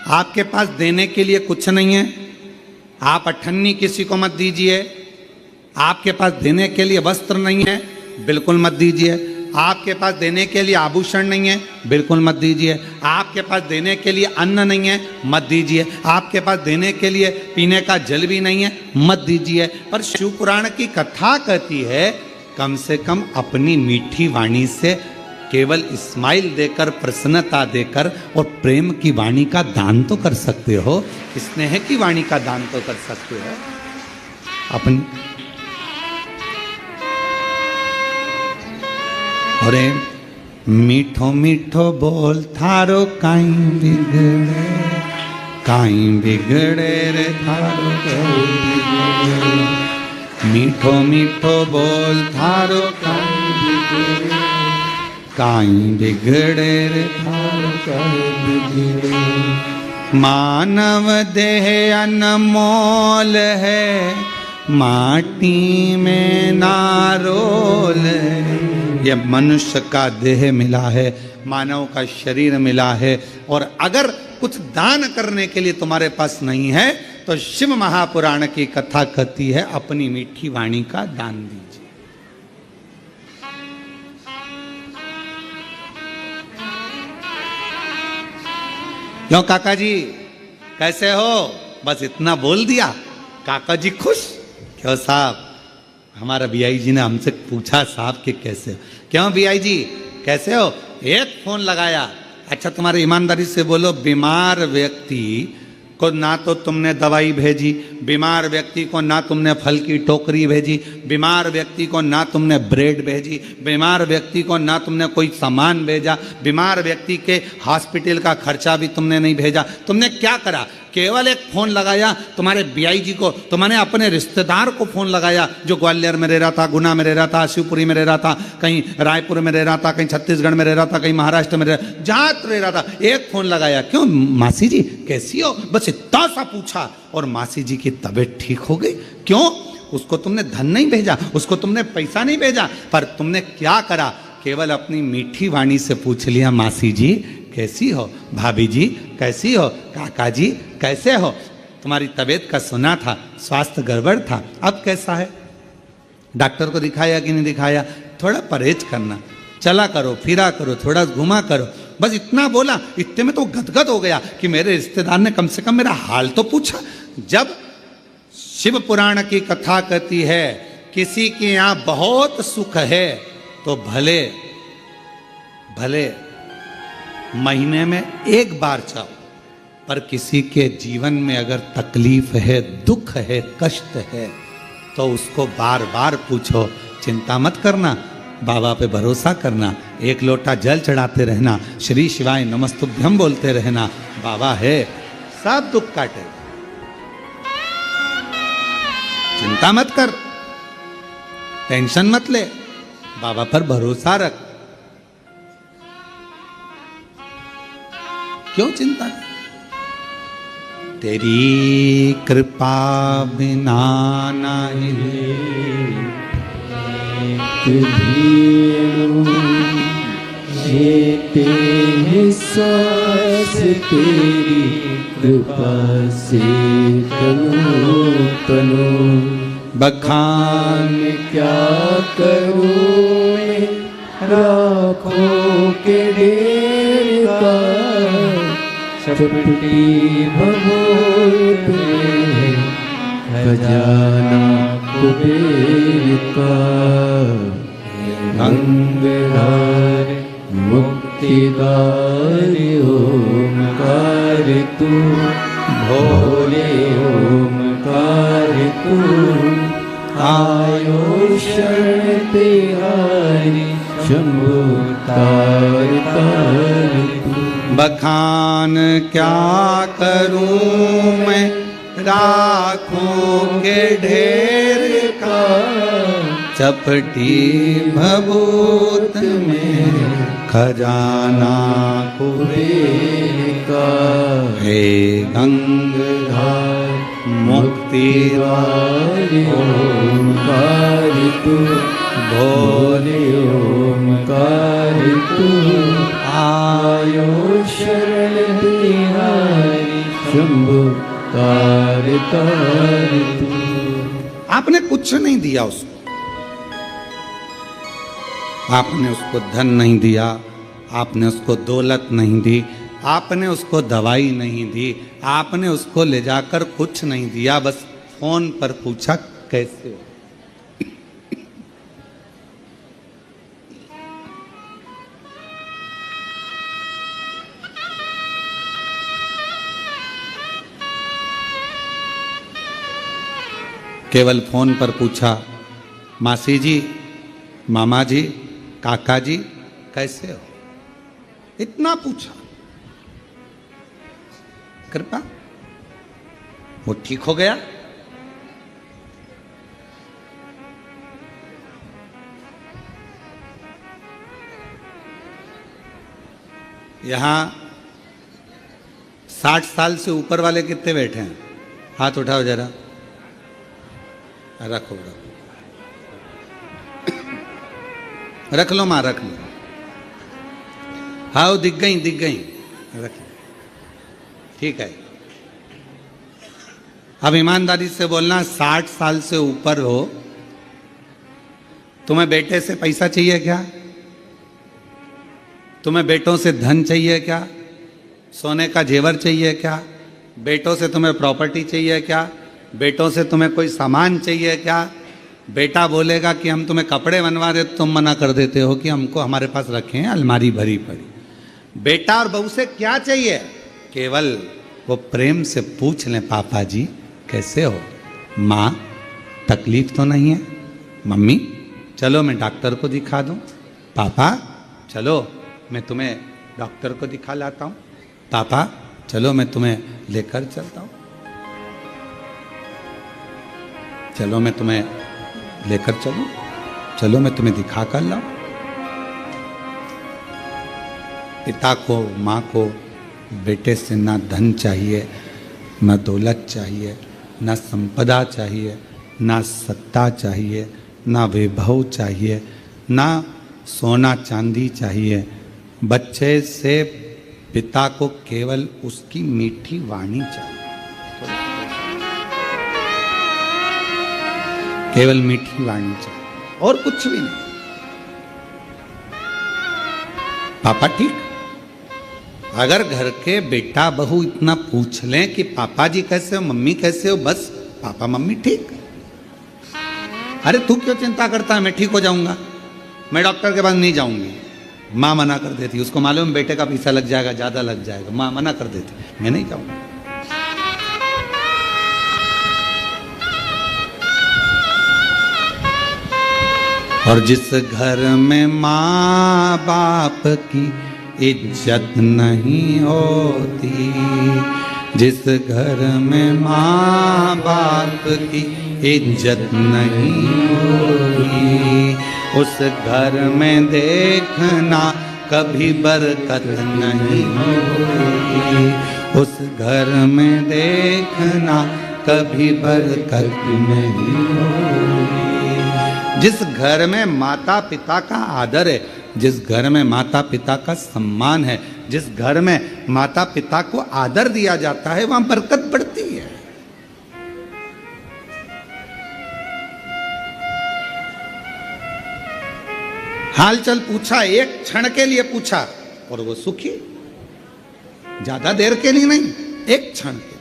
आपके पास देने के लिए कुछ नहीं है, आप अठन्नी किसी को मत दीजिए। आपके पास देने के लिए वस्त्र नहीं है, बिल्कुल मत दीजिए। आपके पास देने के लिए आभूषण नहीं है, बिल्कुल मत दीजिए। आपके पास देने के लिए अन्न नहीं है, मत दीजिए। आपके पास देने के लिए पीने का जल भी नहीं है, मत दीजिए। पर शिव पुराण की कथा कहती है कम से कम अपनी मीठी वाणी से केवल स्माइल देकर, प्रसन्नता देकर और प्रेम की वाणी का दान तो कर सकते हो, स्नेह की वाणी का दान तो कर सकते हो। अपनी अरे मीठो मीठो बोल थारो काई बिगड़े, काई बिगड़े रे थारो काई बिगड़े। मीठो मीठो बोल थारो काई बिगड़े, काई बिगड़े रे थारो काई बिगड़े। मानव देह अनमोल है, माटी में नारोल है। ये मनुष्य का देह मिला है, मानव का शरीर मिला है, और अगर कुछ दान करने के लिए तुम्हारे पास नहीं है तो शिव महापुराण की कथा कहती है अपनी मीठी वाणी का दान दीजिए। क्यों काका जी कैसे हो? बस इतना बोल दिया, काका जी खुश? क्यों साहब, हमारा बीआई जी ने हमसे पूछा साहब कि कैसे हो? क्यों बीआई जी कैसे हो? एक फोन लगाया। अच्छा तुम्हारे ईमानदारी से बोलो, बीमार व्यक्ति को ना तो तुमने दवाई भेजी, बीमार व्यक्ति को ना तुमने फल की टोकरी भेजी, बीमार व्यक्ति को ना तुमने ब्रेड भेजी, बीमार व्यक्ति को ना तुमने कोई सामान भेजा, बीमार व्यक्ति के हॉस्पिटल का खर्चा भी तुमने नहीं भेजा। तुमने क्या करा? केवल एक फोन लगाया तुम्हारे बीआई जी को, तुमने अपने रिश्तेदार को फोन लगाया जो ग्वालियर में रह रहा था, गुना में रह रहा था, शिवपुरी में रह रहा था, कहीं रायपुर में रह रहा था, कहीं छत्तीसगढ़ में रह रहा था, कहीं महाराष्ट्र में जहाँ रह रहा था। एक फोन लगाया, क्यों मासी जी कैसी हो, बस इतना सा पूछा और मासी जी की तबीयत ठीक हो गई। क्यों? उसको तुमने धन नहीं भेजा, उसको तुमने पैसा नहीं भेजा, पर तुमने क्या करा? केवल अपनी मीठी वाणी से पूछ लिया, मासी जी कैसी हो, भाभी जी कैसी हो, काका जी कैसे हो? तुम्हारी तबीयत का सुना था, स्वास्थ्य गड़बड़ था, अब कैसा है? डॉक्टर को दिखाया कि नहीं दिखाया? थोड़ा परहेज करना, चला करो, फिरा करो, थोड़ा घुमा करो। बस इतना बोला, इतने में तो गदगद हो गया कि मेरे रिश्तेदार ने कम से कम मेरा हाल तो पूछा। जब शिव पुराण की कथा कहती है किसी के यहाँ बहुत सुख है तो भले भले महीने में एक बार चाहो, पर किसी के जीवन में अगर तकलीफ है, दुख है, कष्ट है तो उसको बार बार पूछो। चिंता मत करना, बाबा पे भरोसा करना, एक लोटा जल चढ़ाते रहना, श्री शिवाय नमस्तुभ्यम बोलते रहना, बाबा है, सब दुख काटे। चिंता मत कर, टेंशन मत ले, बाबा पर भरोसा रख। क्यों चिंता? तेरी कृपा बिना नहीं जीते हैं सांस तेरी कृपा से तनु तनु। बखान क्या करूं मैं राखों के ढेर का, चपटी भभूत में खजाना कुबेर का। गंगाधर मुक्तिदार ओमकार तू, भोले ओमकार तू। आयो शरण तिहारी शंभु तार तार तू। बखान क्या करूं मैं राखों के ढेर का, चपटी भभूत में खजाना कुबेर का। हे गंगाधर मुक्तिदार ओमकार तू, भोले ओमकार तू। आयो शरण तिहारी शंभु तार तार तू। आपने कुछ नहीं दिया उसको, आपने उसको धन नहीं दिया, आपने उसको दौलत नहीं दी, आपने उसको दवाई नहीं दी, आपने उसको ले जाकर कुछ नहीं दिया, बस फोन पर पूछा कैसे हो। केवल फोन पर पूछा, मासी जी, मामा जी, काका जी कैसे हो, इतना पूछा। कृपा वो ठीक हो गया। यहां 60 साल से ऊपर वाले कितने बैठे हैं? हाथ उठाओ जरा। रखो रखो, रख लो मां, रख लो। हाँ दिख गई, दिख गई, रख लो। ठीक है। अब ईमानदारी से बोलना, 60 साल से ऊपर हो, तुम्हें बेटे से पैसा चाहिए क्या? तुम्हें बेटों से धन चाहिए क्या? सोने का जेवर चाहिए क्या? बेटों से तुम्हें प्रॉपर्टी चाहिए क्या? बेटों से तुम्हें कोई सामान चाहिए क्या? बेटा बोलेगा कि हम तुम्हें कपड़े बनवा दे, तुम मना कर देते हो कि हमको हमारे पास रखे हैं, अलमारी भरी पड़ी। बेटा और बहू से क्या चाहिए? केवल वो प्रेम से पूछ लें, पापा जी कैसे हो, माँ तकलीफ तो नहीं है, मम्मी चलो मैं डॉक्टर को दिखा दूं, पापा चलो मैं तुम्हें डॉक्टर को दिखा लाता हूँ, पापा चलो मैं तुम्हें लेकर चलता हूँ, चलो मैं तुम्हें लेकर चलूं, चलो मैं तुम्हें दिखा कर लाऊं। पिता को, माँ को बेटे से ना धन चाहिए, ना दौलत चाहिए, ना संपदा चाहिए, ना सत्ता चाहिए, ना वैभव चाहिए, ना सोना चांदी चाहिए। बच्चे से पिता को केवल उसकी मीठी वाणी चाहिए, केवल मीठी वाणी चाहिए और कुछ भी नहीं। पापा ठीक? अगर घर के बेटा बहू इतना पूछ लें कि पापा जी कैसे हो, मम्मी कैसे हो, बस पापा मम्मी ठीक। अरे तू क्यों चिंता करता है, मैं ठीक हो जाऊंगा, मैं डॉक्टर के पास नहीं जाऊंगी। माँ मना कर देती, उसको मालूम बेटे का पैसा लग जाएगा, ज्यादा लग जाएगा, माँ मना कर देती, मैं नहीं जाऊंगा। और जिस घर में माँ बाप की इज्जत नहीं होती, जिस घर में माँ बाप की इज्जत नहीं होती, उस घर में देखना कभी बरकत नहीं होती, उस घर में देखना कभी बरकत नहीं होती। जिस घर में माता पिता का आदर है, जिस घर में माता पिता का सम्मान है, जिस घर में माता पिता को आदर दिया जाता है, वहां बरकत बढ़ती है। हालचाल पूछा, एक क्षण के लिए पूछा और वो सुखी, ज्यादा देर के लिए नहीं, एक क्षण के लिए।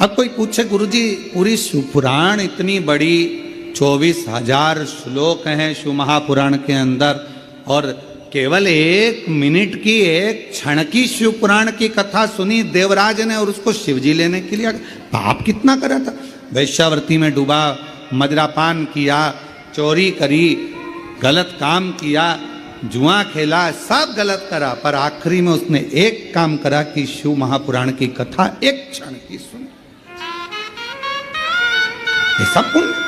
अब कोई पूछे, गुरुजी पूरी शिवपुराण इतनी बड़ी 24,000 श्लोक हैं शिव महापुराण के अंदर, और केवल 1 मिनट की, 1 क्षण की शिवपुराण की कथा सुनी देवराज ने और उसको शिवजी लेने के लिए पाप कितना करा था। वैश्यावृत्ति में डूबा, मदिरापान किया, चोरी करी, गलत काम किया, जुआ खेला, सब गलत करा, पर आखिरी में उसने एक काम करा कि शिव महापुराण की कथा 1 क्षण की सुनी। ये सब पुण्य।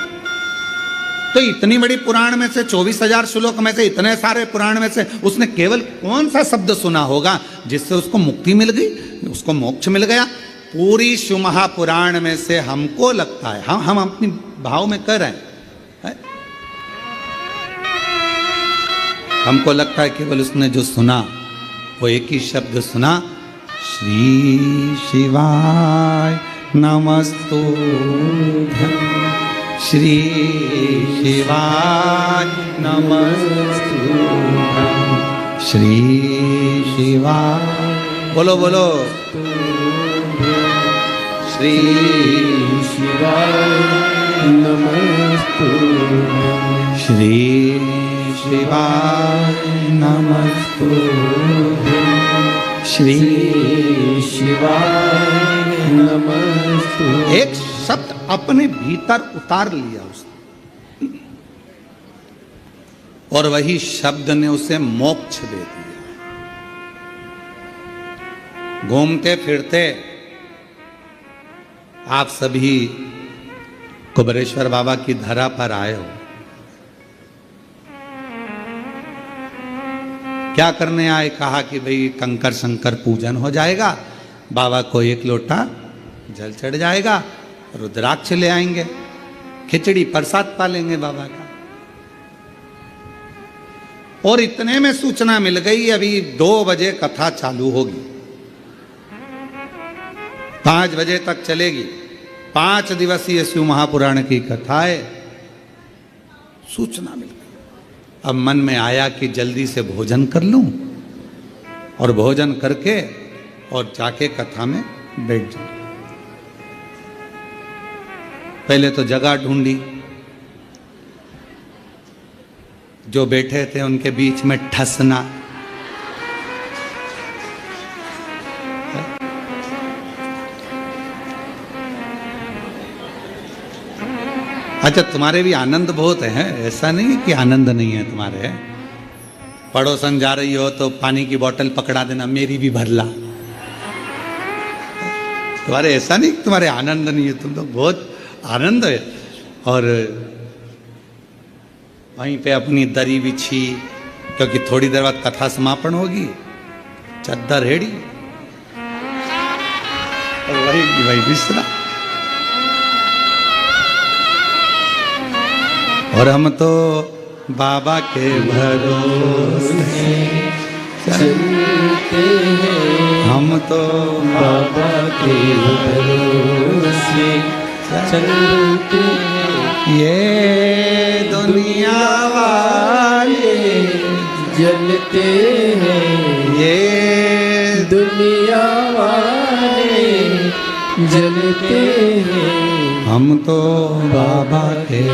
तो इतनी बड़ी पुराण में से 24,000 श्लोक में से, इतने सारे पुराण में से उसने केवल कौन सा शब्द सुना होगा जिससे उसको मुक्ति मिल गई, उसको मोक्ष मिल गया? पूरी शिव महापुराण में से हमको लगता है, हम अपनी भाव में कर रहे हैं, हमको लगता है केवल उसने जो सुना वो एक ही शब्द सुना, श्री शिवाय नमस्तुभ्यं श्री शिवाय नमस्तुभ्यं श्री शिवाय बोलो बोलो श्री शिवाय नमस्तुभ्यं श्री शिवाय नमस्तुभ्यं श्री शिवाय नमस्तुभ्यं। एक शब्द अपने भीतर उतार लिया उसने और वही शब्द ने उसे मोक्ष दे दिया। घूमते फिरते आप सभी कुबेरेश्वर बाबा की धरा पर आए हो। क्या करने आए? कहा कि भाई कंकर शंकर पूजन हो जाएगा, बाबा को एक लोटा जल चढ़ जाएगा, रुद्राक्ष ले आएंगे, खिचड़ी प्रसाद पालेंगे बाबा का। और इतने में सूचना मिल गई अभी 2 बजे कथा चालू होगी, 5 बजे तक चलेगी। 5 दिवसीय शिव महापुराण की कथा है। सूचना मिल गई। अब मन में आया कि जल्दी से भोजन कर लूं और भोजन करके और जाके कथा में बैठ जाऊं। पहले तो जगह ढूंढी, जो बैठे थे उनके बीच में ठसना। अच्छा, तुम्हारे भी आनंद बहुत है, ऐसा नहीं है कि आनंद नहीं है तुम्हारे। पड़ोसन जा रही हो तो पानी की बोतल पकड़ा देना, मेरी भी भर ला। तुम्हारे ऐसा नहीं कि तुम्हारे आनंद नहीं है, तुम तो बहुत आनंद है। और वहीं पे अपनी दरी बिछी, क्योंकि थोड़ी देर बाद कथा समापन होगी, चद्दर हेड़ी और वही बिस्तरा। और हम तो बाबा के भरोसे चलते हैं, हम तो बाबा के भरोसे चलते हैं। ये दुनिया वाले जलते हैं, ये दुनिया वाले जलते हैं। हम तो बाबा के